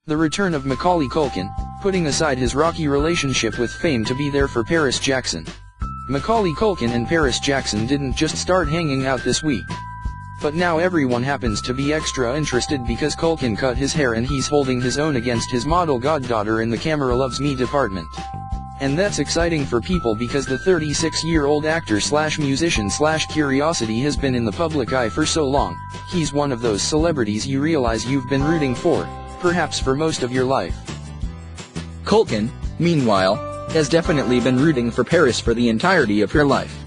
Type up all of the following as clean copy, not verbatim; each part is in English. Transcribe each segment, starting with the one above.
The return of Macaulay Culkin, putting aside his rocky relationship with fame to be there for Paris Jackson. Macaulay Culkin and Paris Jackson didn't just start hanging out this week. But now everyone happens to be extra interested because Culkin cut his hair and he's holding his own against his model goddaughter in the Camera Loves Me department. And that's exciting for people because the 36-year-old actor/musician/curiosity has been in the public eye for so long. He's one of those celebrities you realize you've been rooting for, perhaps for most of your life. Culkin, meanwhile, has definitely been rooting for Paris for the entirety of her life.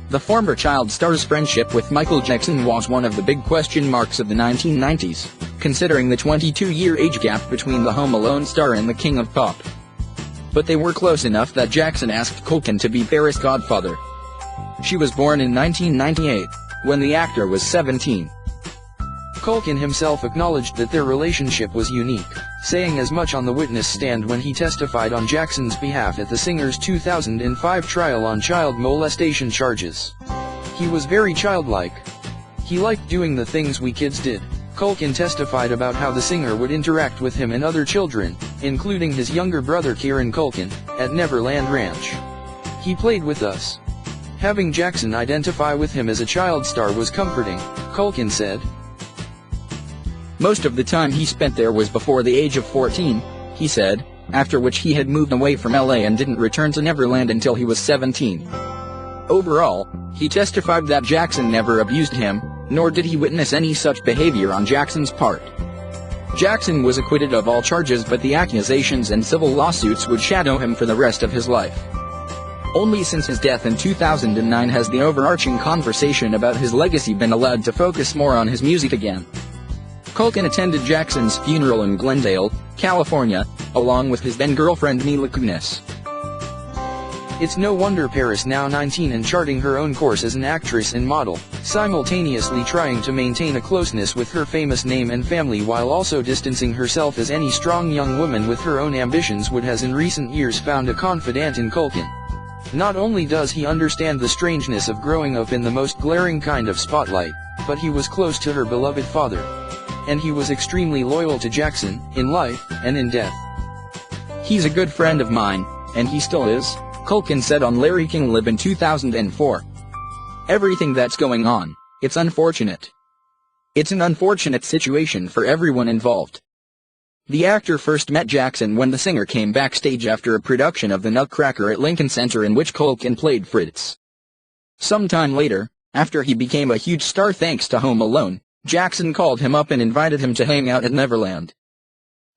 The former child star's friendship with Michael Jackson was one of the big question marks of the 1990s, considering the 22-year age gap between the Home Alone star and the King of Pop. But they were close enough that Jackson asked Culkin to be Paris' godfather. She was born in 1998, when the actor was 17. Culkin himself acknowledged that their relationship was unique, saying as much on the witness stand when he testified on Jackson's behalf at the singer's 2005 trial on child molestation charges. He was very childlike. He liked doing the things we kids did. Culkin testified about how the singer would interact with him and other children, including his younger brother Kieran Culkin, at Neverland Ranch. He played with us. Having Jackson identify with him as a child star was comforting, Culkin said. Most of the time he spent there was before the age of 14, he said, after which he had moved away from LA and didn't return to Neverland until he was 17. Overall, he testified that Jackson never abused him, nor did he witness any such behavior on Jackson's part. Jackson was acquitted of all charges, but the accusations and civil lawsuits would shadow him for the rest of his life. Only since his death in 2009 has the overarching conversation about his legacy been allowed to focus more on his music again. Culkin attended Jackson's funeral in Glendale, California, along with his then-girlfriend Mila Kunis. It's no wonder Paris, now 19 and charting her own course as an actress and model, simultaneously trying to maintain a closeness with her famous name and family while also distancing herself as any strong young woman with her own ambitions would, has in recent years found a confidant in Culkin. Not only does he understand the strangeness of growing up in the most glaring kind of spotlight, but he was close to her beloved father. And he was extremely loyal to Jackson, in life and in death. He's a good friend of mine, and he still is, Culkin said on Larry King Live in 2004. Everything that's going on, it's unfortunate. It's an unfortunate situation for everyone involved. The actor first met Jackson when the singer came backstage after a production of The Nutcracker at Lincoln Center in which Culkin played Fritz. Sometime later, after he became a huge star thanks to Home Alone, Jackson called him up and invited him to hang out at Neverland.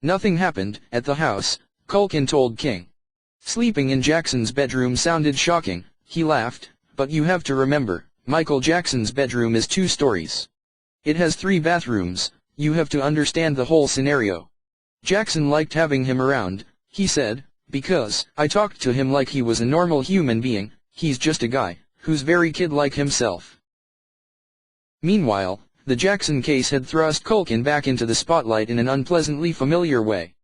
Nothing happened at the house, Culkin told King. Sleeping in Jackson's bedroom sounded shocking, he laughed, but you have to remember, Michael Jackson's bedroom is 2 stories. It has 3 bathrooms, you have to understand the whole scenario. Jackson liked having him around, he said, because I talked to him like he was a normal human being. He's just a guy, who's very kid-like himself. Meanwhile, the Jackson case had thrust Culkin back into the spotlight in an unpleasantly familiar way.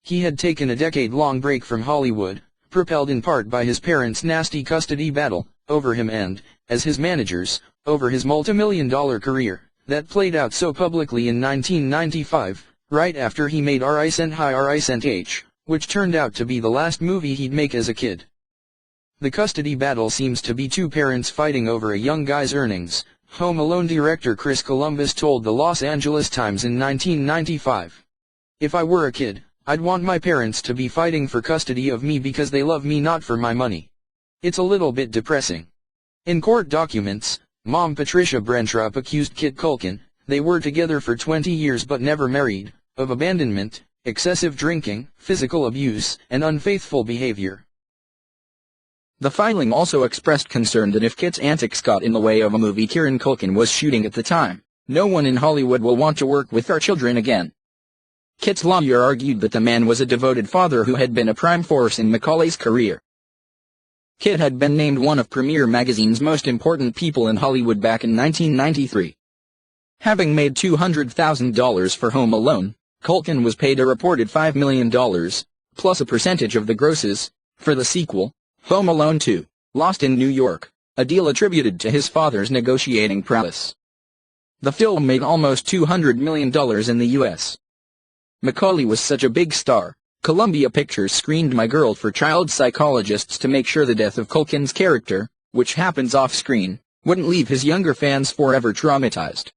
He had taken a decade-long break from Hollywood, propelled in part by his parents' nasty custody battle over him and, as his managers, over his multimillion-dollar career that played out so publicly in 1995, right after he made R.I. Cent High R.I. Cent H, which turned out to be the last movie he'd make as a kid. The custody battle seems to be 2 parents fighting over a young guy's earnings, Home Alone director Chris Columbus told the Los Angeles Times in 1995. If I were a kid, I'd want my parents to be fighting for custody of me because they love me, not for my money. It's a little bit depressing. In court documents, Mom Patricia Brentrup accused Kid Culkin, they were together for 20 years but never married, of abandonment, excessive drinking, physical abuse, and unfaithful behavior. The filing also expressed concern that if Kit's antics got in the way of a movie Kieran Culkin was shooting at the time, no one in Hollywood will want to work with our children again. Kit's lawyer argued that the man was a devoted father who had been a prime force in Macaulay's career. Kit had been named one of Premiere Magazine's most important people in Hollywood back in 1993. Having made $200,000 for Home Alone, Culkin was paid a reported $5 million, plus a percentage of the grosses, for the sequel, Home Alone 2, Lost in New York, a deal attributed to his father's negotiating prowess. The film made almost $200 million in the U.S. Macaulay was such a big star. Columbia Pictures screened My Girl for child psychologists to make sure the death of Culkin's character, which happens off-screen, wouldn't leave his younger fans forever traumatized.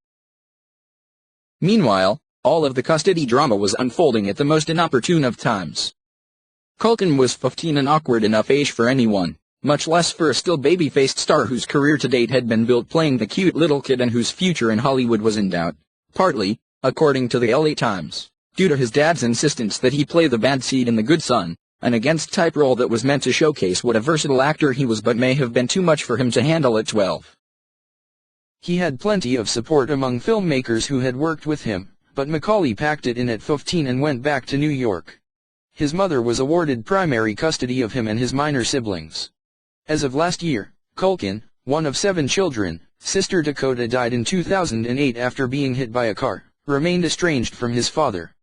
Meanwhile, all of the custody drama was unfolding at the most inopportune of times. Culkin was 15, an awkward enough age for anyone, much less for a still baby-faced star whose career to date had been built playing the cute little kid and whose future in Hollywood was in doubt, partly, according to the LA Times, due to his dad's insistence that he play the bad seed in The Good Son, an against-type role that was meant to showcase what a versatile actor he was but may have been too much for him to handle at 12. He had plenty of support among filmmakers who had worked with him, but Macaulay packed it in at 15 and went back to New York. His mother was awarded primary custody of him and his minor siblings. As of last year, Culkin, one of 7 children, sister Dakota died in 2008 after being hit by a car, remained estranged from his father.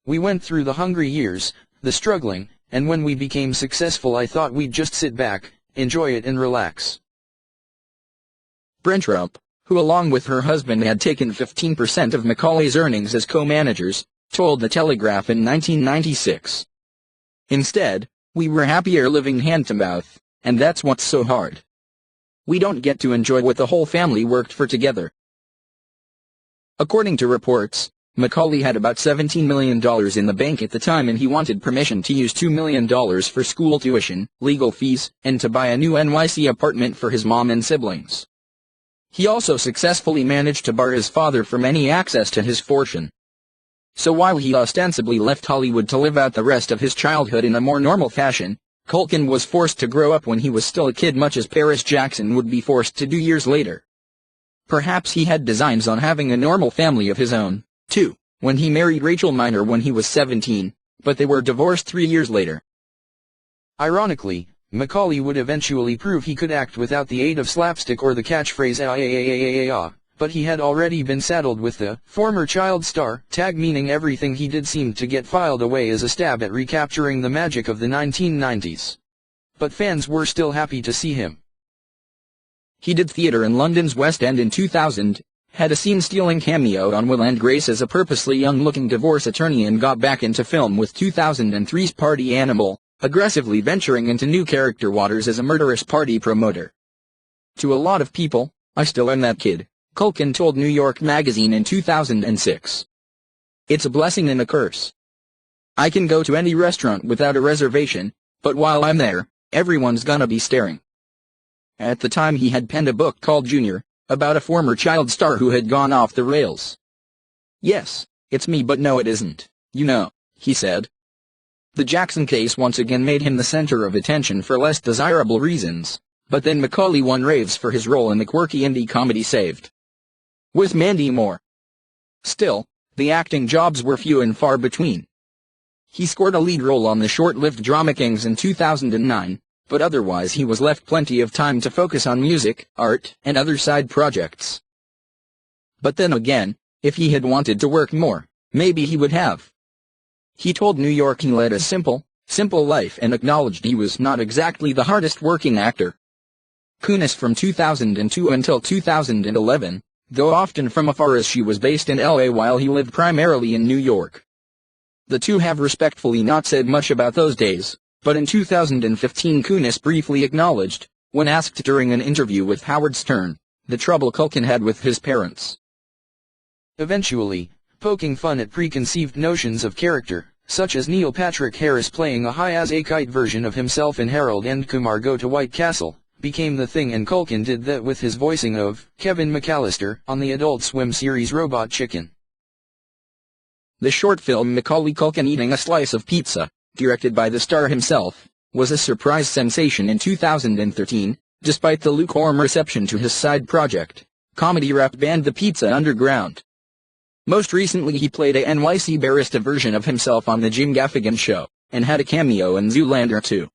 We went through the hungry years, the struggling, and when we became successful I thought we'd just sit back, enjoy it and relax. Brent Trump, who along with her husband had taken 15% of Macaulay's earnings as co-managers, told The Telegraph in 1996. Instead, we were happier living hand-to-mouth, and that's what's so hard. We don't get to enjoy what the whole family worked for together. According to reports, Macaulay had about $17 million in the bank at the time and he wanted permission to use $2 million for school tuition, legal fees, and to buy a new NYC apartment for his mom and siblings. He also successfully managed to bar his father from any access to his fortune. So while he ostensibly left Hollywood to live out the rest of his childhood in a more normal fashion, Culkin was forced to grow up when he was still a kid, much as Paris Jackson would be forced to do years later. Perhaps he had designs on having a normal family of his own, too, when he married Rachel Miner when he was 17, but they were divorced 3 years later. Ironically, Macaulay would eventually prove he could act without the aid of slapstick or the catchphrase "ah," but he had already been saddled with the former child star tag, meaning everything he did seemed to get filed away as a stab at recapturing the magic of the 1990s. But fans were still happy to see him. He did theater in London's West End in 2000, had a scene-stealing cameo on Will and Grace as a purposely young-looking divorce attorney and got back into film with 2003's Party Animal, aggressively venturing into new character waters as a murderous party promoter. To a lot of people, I still am that kid, Culkin told New York Magazine in 2006. It's a blessing and a curse. I can go to any restaurant without a reservation, but while I'm there, everyone's gonna be staring. At the time he had penned a book called Junior, about a former child star who had gone off the rails. Yes, it's me, but no it isn't, you know, he said. The Jackson case once again made him the center of attention for less desirable reasons, but then Macaulay won raves for his role in the quirky indie comedy Saved with Mandy Moore. Still, the acting jobs were few and far between. He scored a lead role on the short-lived drama Kings in 2009, but otherwise he was left plenty of time to focus on music, art, and other side projects. But then again, if he had wanted to work more, maybe he would have. He told New York he led a simple life and acknowledged he was not exactly the hardest working actor. Gonews from 2002 until 2011, though often from afar as she was based in LA while he lived primarily in New York. The two have respectfully not said much about those days, but in 2015 Gonews briefly acknowledged, when asked during an interview with Howard Stern, the trouble Culkin had with his parents. Eventually, poking fun at preconceived notions of character, such as Neil Patrick Harris playing a high-as-a-kite version of himself in Harold and Kumar Go to White Castle, became the thing, and Culkin did that with his voicing of Kevin McAllister on the Adult Swim series Robot Chicken. The short film Macaulay Culkin Eating a Slice of Pizza, directed by the star himself, was a surprise sensation in 2013, despite the lukewarm reception to his side project, comedy rap band The Pizza Underground. Most recently he played a NYC barista version of himself on The Jim Gaffigan Show, and had a cameo in Zoolander 2.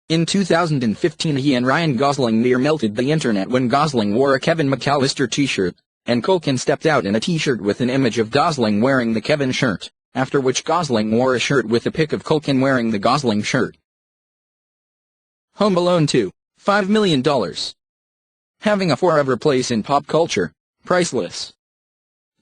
In 2015 he and Ryan Gosling near melted the internet when Gosling wore a Kevin McAllister t-shirt, and Culkin stepped out in a t-shirt with an image of Gosling wearing the Kevin shirt, after which Gosling wore a shirt with a pic of Culkin wearing the Gosling shirt. Home Alone 2, $5 million. Having a forever place in pop culture, priceless.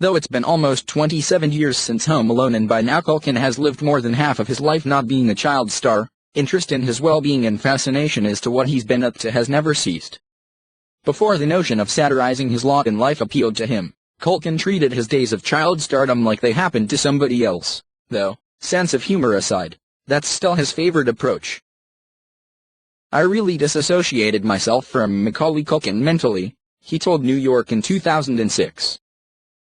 Though it's been almost 27 years since Home Alone, and by now Culkin has lived more than half of his life not being a child star, interest in his well-being and fascination as to what he's been up to has never ceased. Before the notion of satirizing his lot in life appealed to him, Culkin treated his days of child stardom like they happened to somebody else, though, sense of humor aside, that's still his favorite approach. "I really disassociated myself from Macaulay Culkin mentally," he told New York in 2006.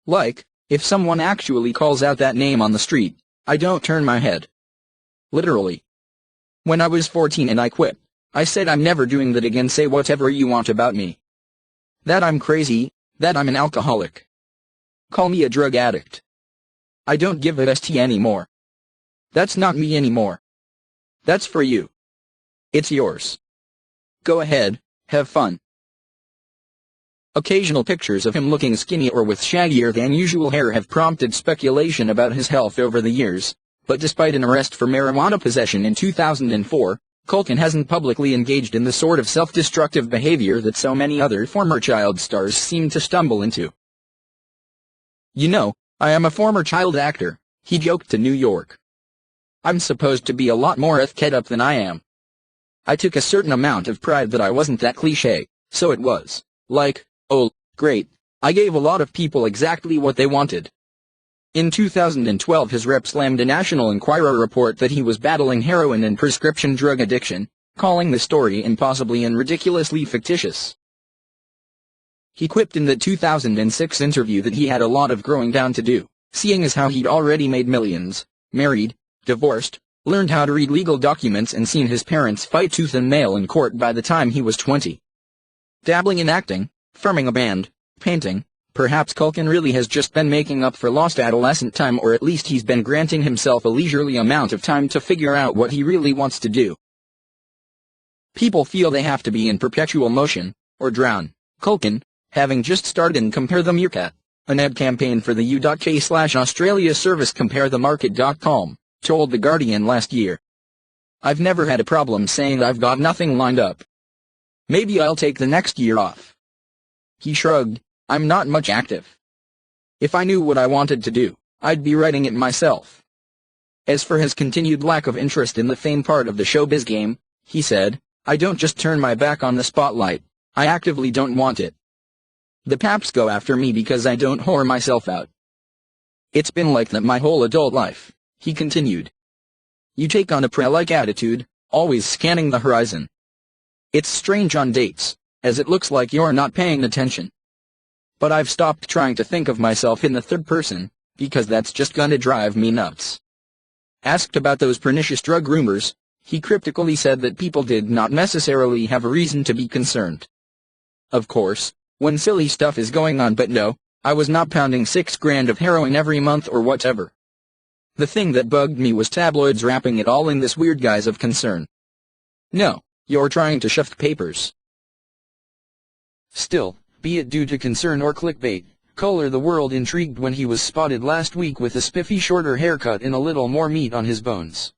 "Like, if someone actually calls out that name on the street, I don't turn my head. Literally. When I was 14 and I quit, I said I'm never doing that again. Say whatever you want about me. That I'm crazy, that I'm an alcoholic. Call me a drug addict. I don't give a st anymore. That's not me anymore. That's for you. It's yours. Go ahead, have fun." Occasional pictures of him looking skinny or with shaggier than usual hair have prompted speculation about his health over the years, but despite an arrest for marijuana possession in 2004, Culkin hasn't publicly engaged in the sort of self-destructive behavior that so many other former child stars seem to stumble into. "You know, I am a former child actor," he joked to New York. "I'm supposed to be a lot more ethed up than I am. I took a certain amount of pride that I wasn't that cliché, so it was, like, oh, great, I gave a lot of people exactly what they wanted." In 2012 his rep slammed a National Enquirer report that he was battling heroin and prescription drug addiction, calling the story impossibly and ridiculously fictitious. He quipped in the 2006 interview that he had a lot of growing down to do, seeing as how he'd already made millions, married, divorced, learned how to read legal documents and seen his parents fight tooth and nail in court by the time he was 20. Dabbling in acting, forming a band, painting, perhaps Culkin really has just been making up for lost adolescent time, or at least he's been granting himself a leisurely amount of time to figure out what he really wants to do. People feel they have to be in perpetual motion, or drown. Culkin, having just started in Compare the Meerkat, an ad campaign for the UK/Australia service comparethemarket.com, told The Guardian last year. "I've never had a problem saying I've got nothing lined up. Maybe I'll take the next year off." He shrugged. "I'm not much active. If I knew what I wanted to do, I'd be writing it myself." As for his continued lack of interest in the fame part of the showbiz game, he said, "I don't just turn my back on the spotlight, I actively don't want it. The paps go after me because I don't whore myself out. It's been like that my whole adult life," he continued. "You take on a prey-like attitude, always scanning the horizon. It's strange on dates, as it looks like you're not paying attention. But I've stopped trying to think of myself in the third person, because that's just gonna drive me nuts." Asked about those pernicious drug rumors, he cryptically said that people did not necessarily have a reason to be concerned. "Of course, when silly stuff is going on, but no, I was not pounding $6,000 of heroin every month or whatever. The thing that bugged me was tabloids wrapping it all in this weird guise of concern. No, you're trying to shift papers." Still, be it due to concern or clickbait, color the world intrigued when he was spotted last week with a spiffy shorter haircut and a little more meat on his bones.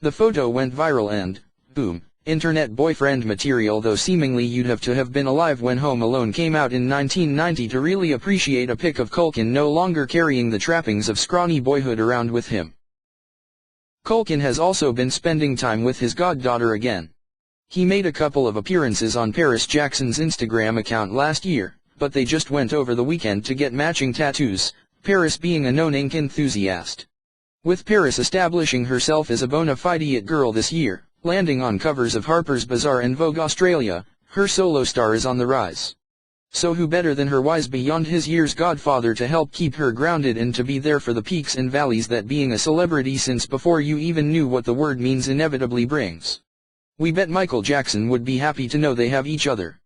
The photo went viral and, boom, internet boyfriend material, though seemingly you'd have to have been alive when Home Alone came out in 1990 to really appreciate a pic of Culkin no longer carrying the trappings of scrawny boyhood around with him. Culkin has also been spending time with his goddaughter again. He made a couple of appearances on Paris Jackson's Instagram account last year, but they just went over the weekend to get matching tattoos, Paris being a known ink enthusiast. With Paris establishing herself as a bona fide it girl this year, landing on covers of Harper's Bazaar and Vogue Australia, her solo star is on the rise. So who better than her wise beyond his years godfather to help keep her grounded and to be there for the peaks and valleys that being a celebrity since before you even knew what the word means inevitably brings. We bet Michael Jackson would be happy to know they have each other.